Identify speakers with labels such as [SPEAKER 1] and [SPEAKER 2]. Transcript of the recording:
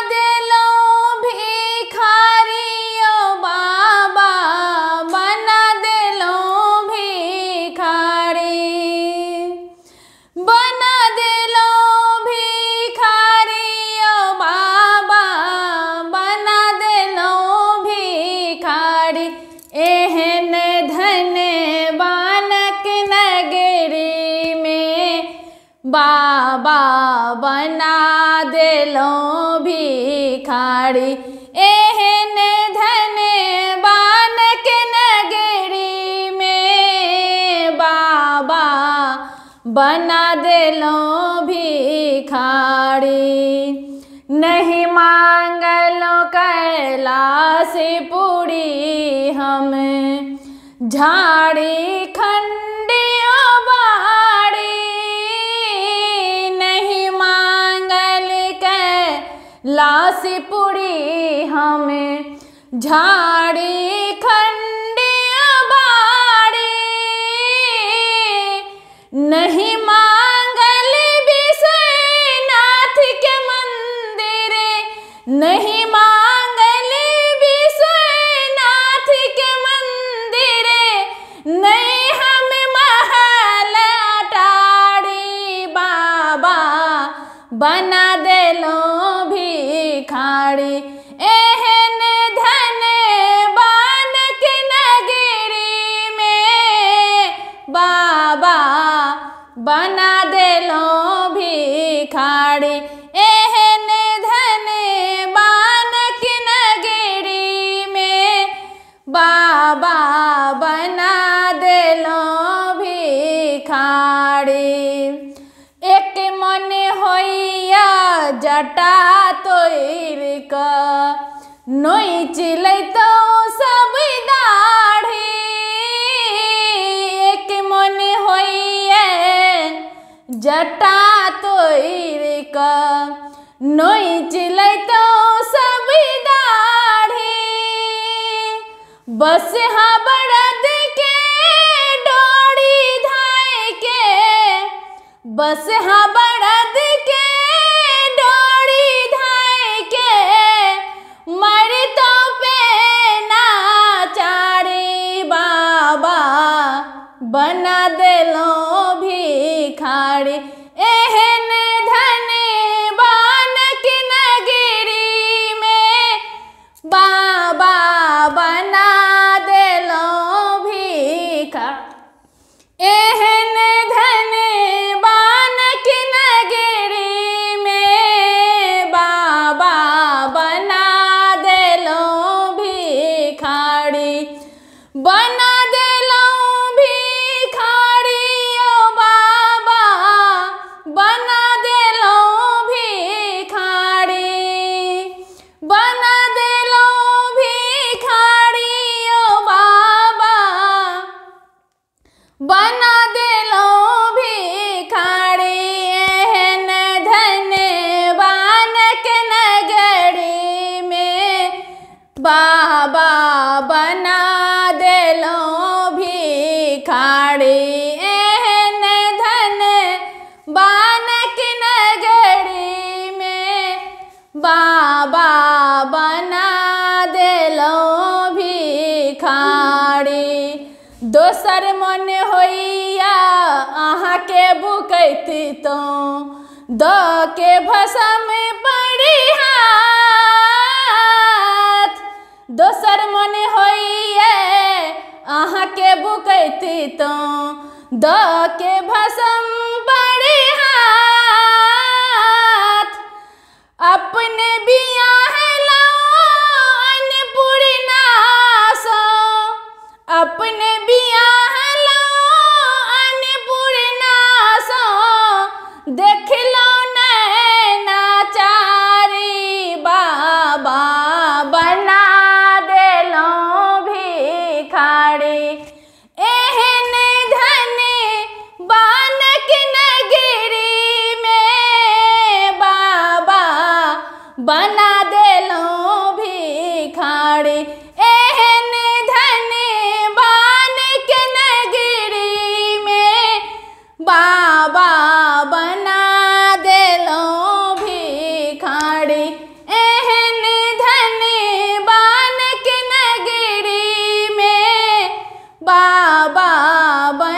[SPEAKER 1] देलो भिखारी ओ बाबा, बना देलो भिखारी, बना देलो भिखारी ओ बाबा, बना देलो भिखारी। एहन धन बानक नगरी में बाबा बना देलो भिखारी। एहन धन बानक नगरी में बाबा बना देलो भिखारी। नहीं मांगलो कैलाश पूरी हम, झाड़ी खंडियो बाड़ी। नहीं मांगल कैलाश पूरी हम, झाड़ी खंडियो बाड़ी। नहीं मांगल विश्वनाथ के मंदिर, नहीं मांगल विश्वनाथ के मंदिर, नहीं हम महल अटारी। बाबा बना देलो भिखारी। एहन धन बानक नगरी में बाबा बना देलो भिखारी। एहन धन बानक नगरी में बाबा बना देलो भिखारी। एक मन होइया जटा तोर का, नोई चिलै तो सब दाढ़ी। एक मन होइया जटा तोर का, नोई चिलै तो सब दाढ़ी। बस हा बड़द के डोरी धाय के, बस हा बड़द के डोरी धाय के, मर तो पे नाचारी। बाबा बना देलो भिखारी। एहन धन बानक नगरी में बाबा बना देलो भिखारी। एहन धन बानक नगरी में बाबा बना देलो भिखारी। बना देलो भिखारी ओ बाबा, बना देलो भिखारी, बना देलो भिखारी ओ बाबा, बना देलो भिखारी। एहन धन बानक नगरी में बाबा बना देलो भिखारी। एहन धन बानक नगरी में बाबा बना देलो भिखारी। दोसर मन होइया अहाँ के बुकैती तो, द के भसम पड़ी हाथ। दोसर मन होइया अहाँ के बुकैती तो, द के भसम पड़ी हाथ। अपने बियाह लो अन्नपूर्णा सो, अपने बियाह लो अन्नपूर्णा सो, देख लो नैनाचारी। बाबा बना देलो भिखारी। एहन धन बानक नगरी में बाबा बना देलो भिखारी। एहन धन बानक नगरी में बाबा बना देलो भिखारी। बाबा